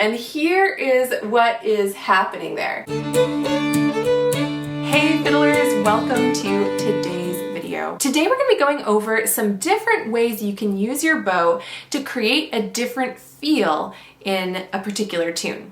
and here is what is happening there. Hey fiddlers, welcome to today's video. Today we're going to be going over some different ways you can use your bow to create a different feel in a particular tune.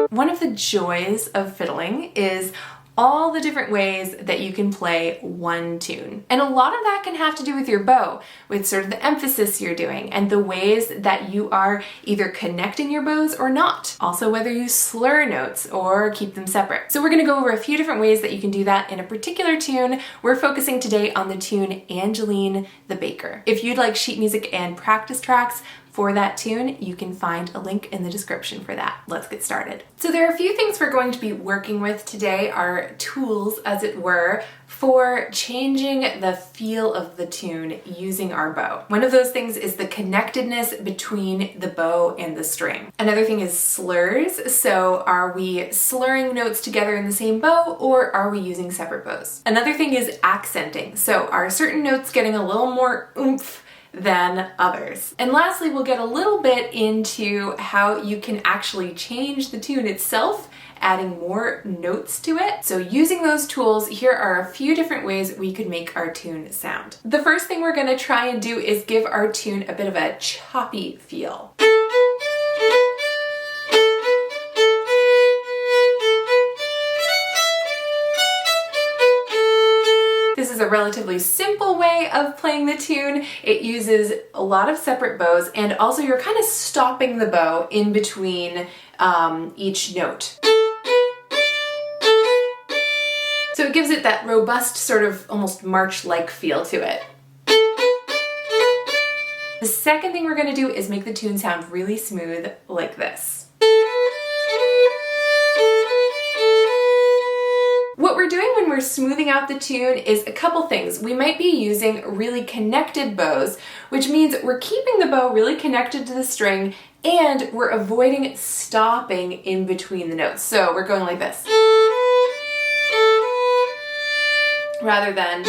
One of the joys of fiddling is all the different ways that you can play one tune. And a lot of that can have to do with your bow, with sort of the emphasis you're doing and the ways that you are either connecting your bows or not. Also whether you slur notes or keep them separate. So we're gonna go over a few different ways that you can do that in a particular tune. We're focusing today on the tune Angeline the Baker. If you'd like sheet music and practice tracks for that tune, you can find a link in the description for that. Let's get started. So there are a few things we're going to be working with today, our tools as it were, for changing the feel of the tune using our bow. One of those things is the connectedness between the bow and the string. Another thing is slurs. So are we slurring notes together in the same bow or are we using separate bows? Another thing is accenting. So are certain notes getting a little more oomph than others? And lastly, we'll get a little bit into how you can actually change the tune itself, adding more notes to it. So using those tools, here are a few different ways we could make our tune sound. The first thing we're going to try and do is give our tune a bit of a choppy feel. This is a relatively simple way of playing the tune. It uses a lot of separate bows, and also you're kind of stopping the bow in between each note. So it gives it that robust sort of almost march-like feel to it. The second thing we're going to do is make the tune sound really smooth like this. What we're doing when we're smoothing out the tune is a couple things. We might be using really connected bows, which means we're keeping the bow really connected to the string and we're avoiding stopping in between the notes. So we're going like this, rather than.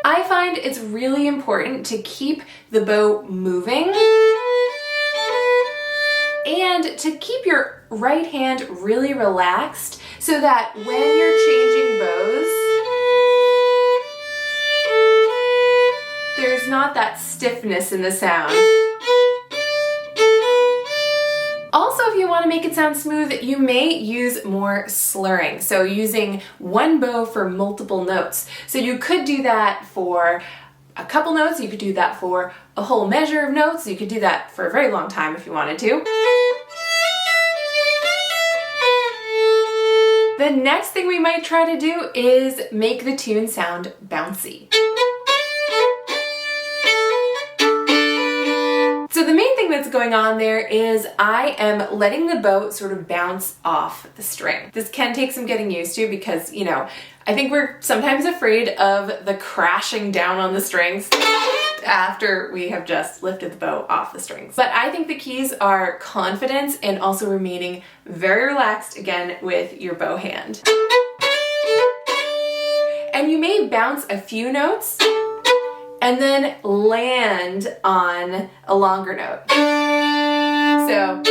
I find it's really important to keep the bow moving and to keep your right hand really relaxed so that when you're changing bows, there's not that stiffness in the sound. Also, if you want to make it sound smooth, you may use more slurring. So using one bow for multiple notes. So you could do that for a couple notes, you could do that for a whole measure of notes, you could do that for a very long time if you wanted to. The next thing we might try to do is make the tune sound bouncy. So the main thing that's going on there is I am letting the bow sort of bounce off the string. This can take some getting used to because, you know, I think we're sometimes afraid of the crashing down on the strings after we have just lifted the bow off the strings. But I think the keys are confidence and also remaining very relaxed again with your bow hand. And you may bounce a few notes and then land on a longer note. So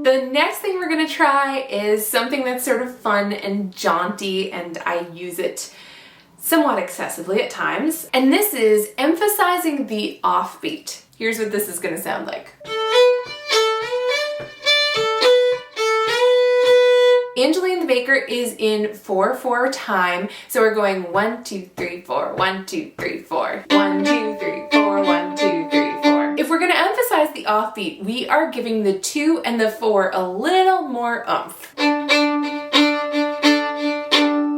the next thing we're gonna try is something that's sort of fun and jaunty, and I use it somewhat excessively at times. And this is emphasizing the offbeat. Here's what this is gonna sound like. Angeline the Baker is in 4/4 time, so we're going 1, 2, 3, 4, 1, 2, 3, 4, 1, 2, 3, 4, 1, 2, 3, 4. If we're going to emphasize the offbeat, we are giving the 2 and the 4 a little more oomph.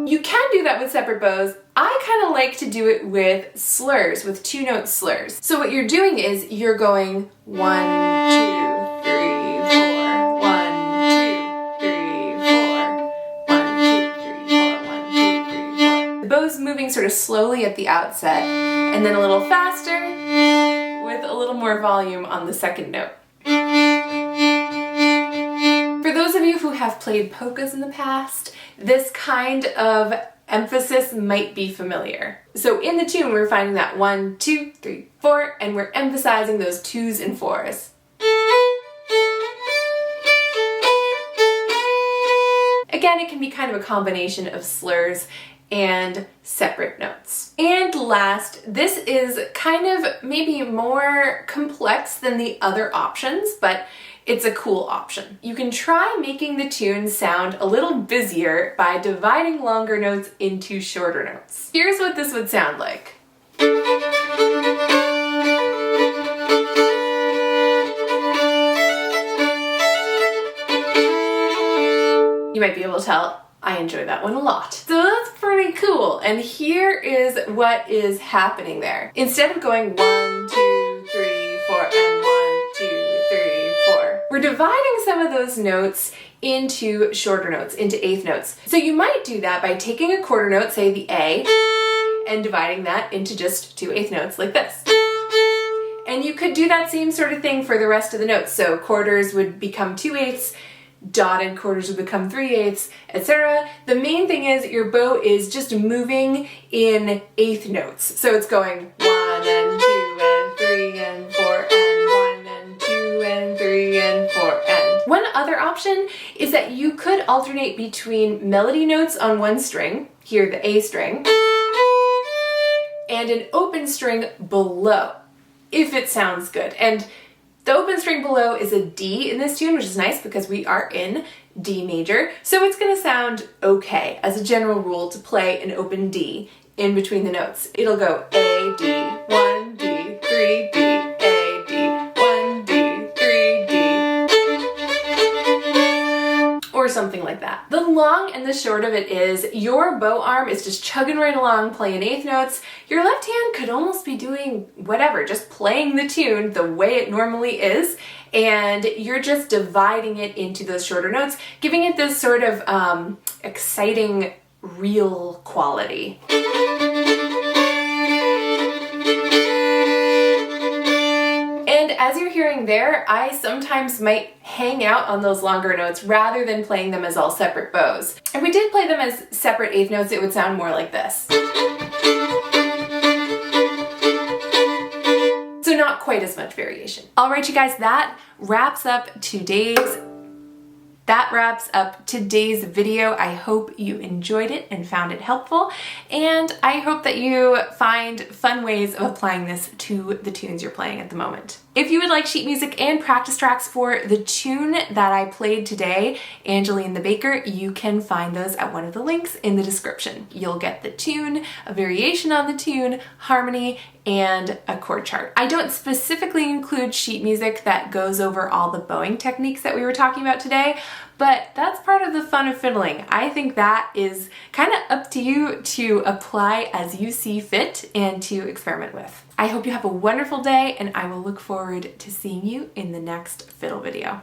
You can do that with separate bows. I kind of like to do it with slurs, with 2-note slurs. So what you're doing is you're going 1, 2, 3, 4, 1, 2, 3, 4, 1, 2, 3, 4, 1, 2, 3, 4. bow's moving sort of slowly at the outset, and then a little faster with a little more volume on the second note. For those of you who have played polkas in the past, this kind of emphasis might be familiar. So in the tune, we're finding that 1, 2, 3, 4, and we're emphasizing those 2s and 4s. Again, it can be kind of a combination of slurs and separate notes. And last, this is kind of maybe more complex than the other options, but it's a cool option. You can try making the tune sound a little busier by dividing longer notes into shorter notes. Here's what this would sound like. You might be able to tell I enjoy that one a lot. So that's pretty cool. And here is what is happening there. Instead of going 1, 2, 3, 4, and 1, 2, 3, 4, we're dividing some of those notes into shorter notes, into eighth notes. So you might do that by taking a quarter note, say the A, and dividing that into just 2 eighth notes like this. And you could do that same sort of thing for the rest of the notes. So quarters would become 2 eighths, dotted quarters would become 3 eighths, etc. The main thing is your bow is just moving in eighth notes. So it's going 1 and 2 and 3 and 4 and 1 and 2 and 3 and 4 and. One other option is that you could alternate between melody notes on one string, here the A string, and an open string below, if it sounds good. And the open string below is a D in this tune, which is nice because we are in D major. So it's going to sound okay as a general rule to play an open D in between the notes. It'll go A, D, 1, D, 3, D, A, D, 1, D, 3, D, or something like that. The long and the short of it is your bow arm is just chugging right along playing eighth notes. Your left hand could almost be doing whatever, just playing the tune the way it normally is, and you're just dividing it into those shorter notes, giving it this sort of exciting, real quality. And as you're hearing there, I sometimes might hang out on those longer notes rather than playing them as all separate bows. If we did play them as separate eighth notes, it would sound more like this. So not quite as much variation. All right, you guys, that wraps up today's video. I hope you enjoyed it and found it helpful, and I hope that you find fun ways of applying this to the tunes you're playing at the moment. If you would like sheet music and practice tracks for the tune that I played today, Angeline the Baker, you can find those at one of the links in the description. You'll get the tune, a variation on the tune, harmony, and a chord chart. I don't specifically include sheet music that goes over all the bowing techniques that we were talking about today, but that's part of the fun of fiddling. I think that is kind of up to you to apply as you see fit and to experiment with. I hope you have a wonderful day, and I will look forward to seeing you in the next fiddle video.